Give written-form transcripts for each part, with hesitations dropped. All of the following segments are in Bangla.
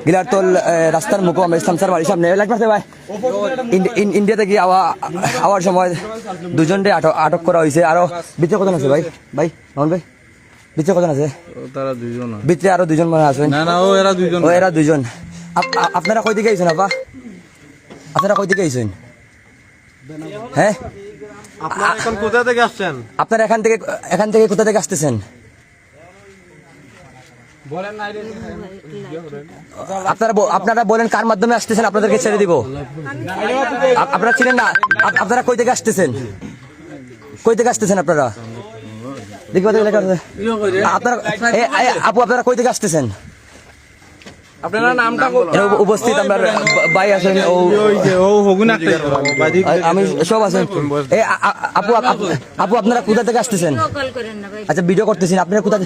গিলারতল রাস্তার মুখো আমরা ইসলাম স্যার বাড়ির সামনে লাইট মারতে ভাই ইন্ডিয়া থেকে আওয়ার সময় দুজনকে আটক করা হয়েছে। আরো ভিতরে কজন আছে ভাই ভাই মোহন ভাই ভিতরে কজন আছে? তারা দুইজন, ভিতরে আরো দুজন মনে আছে। না না ও এরা দুইজন, ও এরা দুইজন। আপনারা কই থেকে আইছেন আপা? আপনারা কই থেকে আইছেন? হ্যাঁ আপনারা এখন কোথা থেকে আসছেন? আপনারা এখান থেকে কোথা থেকে আসতেছেন? আপনারা বলেন কার মাধ্যমে আসতেছেন, আপনাদেরকে ছেড়ে দিব। আপনারা ছিলেন না, আপনারা কই থেকে আসতেছেন? কই থেকে আসতেছেন আপনারা? আপনারা আপু আপনারা কই থেকে আসতেছেন? আপনারা নামটা উপস্থিত আমরা ভাই আছেন, আমি সব আছেন। আপু আপু আপনারা কোথা থেকে আসতেছেন? আচ্ছা ভিডিও করতেছেন আপনারা কোথা?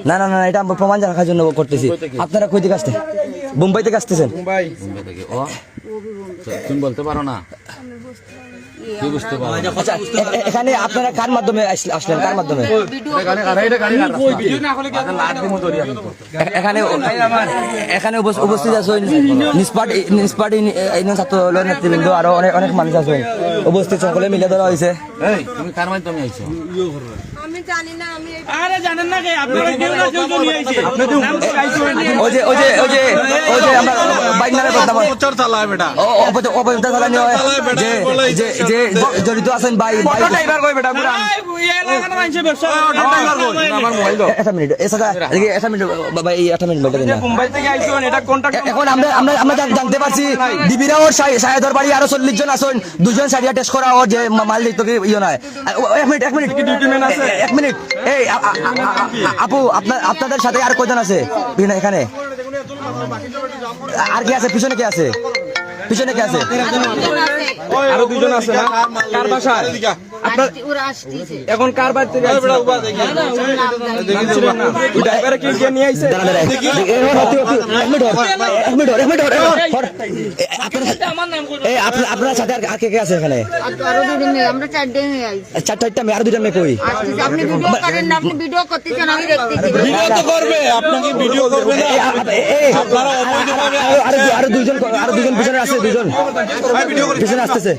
না না না এটা আমরা প্রমাণ রাখার জন্য করতেছি। আপনারা কই থেকে আসতেন? মুম্বাই থেকে আসতেছেন? মুম্বাই থেকে। ও তুমি বলতে পারো না? আচ্ছা এখানে আপনারা কার মাধ্যমে আসলেন? কার মাধ্যমে? এখানে উপস্থিত আছেন নিষ্পার্টি ছাত্র নেতৃবৃন্দ, আরো অনেক মানুষ আছেন উপস্থিত, সকলে মিলে ধরা হয়েছে। তুমি কার মাধ্যমে আইছো? আমি জানি না, আমি আরে জানেন না কে আপনারা কেউ না কেউ তো নিয়ে আইছে। ওই যে আমরা বাইক নারে কথা বল প্রচার চালায় বেটা, অপবিত্র চালানি হয় যে জড়িত আছেন ভাই ড্রাইভার কই বেটা পুরা এই এলাকার মানুষের ব্যবসা আমার মোবাইল দাও। একটা মিনিট ভাই একটা মিনিট বলতে দিন। মুম্বাই থেকে আইছেন, এটা কন্টাক্ট এখন আমরা জানতে পারছি ডিবিরা ওর সাহেদর বাড়ি আরো 40 জন আছেন, দুজন সারিয়া টেস্ট করা ওর যে মাল দিত কি ইয়ে নয়। এক মিনিট এই আপু আপনাদের সাথে আর কয়জন আছে এখানে? আর কি আছে? পিছনে কে আছে? পিছনে কে আছে? আরো দুজন আছে না? কার বাসায় আপনার ওরা আসতেছে। এখন কার বাড়ি থেকে আইছে? ড্রাইভারে কি কে নিয়ে আইছে? আপনার সাথে আর কে আছে এখানে? আরো দুজন মেয়ে, আমরা চারটে মেয়ে আইছি। চারটা মেয়ে, আর দুটা মেয়ে কই? আসতেছে। আপনি ভিডিও করেন না, আপনি ভিডিও করতেছেন, আমি দেখতেছি। ভিডিও তো করবে, আপনাকে ভিডিও করবে না। আপনারা আরো দুজন পিছনে আছে, দুজন পিছনে আসতেছে।